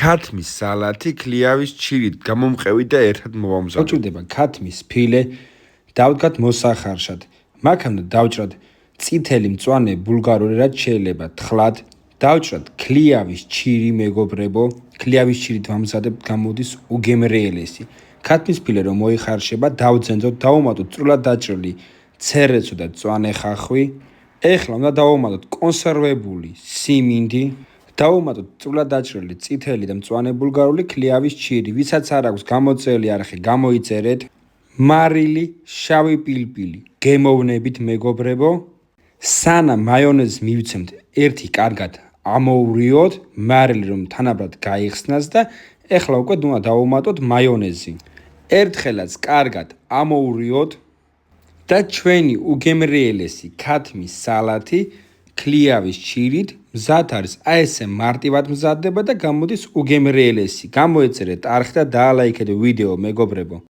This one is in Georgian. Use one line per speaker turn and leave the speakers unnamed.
ქათმის სალათი ქლიავის ჩირით გამომყევი და ერთად მოვამზადოთ.
გვჭირდება ქათმის ფილე, დავდგათ მოსახარშად. მაქამდე დავჭრათ წითელი მწვანე ბულგარული, რაც შეიძლება თხლად. დავჭრათ ქლიავის ჩირი, მეგობრებო. ქლიავის ჩირით ვამზადებთ, გამოდის უგემრიელესი. ქათმის ფილე რომ მოიხარშება, დავძენძოთ, დავუმატოთ წვრილად დაჭრილი ცერეცო და მწვანე ხახვი. ეხლა უნდა დავუმატოთ კონსერვებული სიმინდი. დავუმატოთ წვრილად დაჭრილი წითელი და მწვანე ბულგარული ქლიავის ჩირი. ვისაც არ აქვს გამოწერილი არხი, გამოიწერეთ. მარილი, შავი პილპილი. გემოვნებით, მეგობრებო. სანამ მაიონეზს მივცემთ, ერთი კარგად ამოვრიოთ, მარილი რომ თანაბრად გაიხსნას და ეხლა უკვე უნდა დავუმატოთ მაიონეზი. ერთხელაც კარგად ამოვრიოთ და ჩვენი უგემრიელესი ქათმის სალათი ქლიავის ჩირით მზად არის. აი ესე მარტივად მზადდება და გამოდის უგემრიელესი. გამოეწერეთ არხი და დაალაიქეთ ვიდეო, მეგობრებო.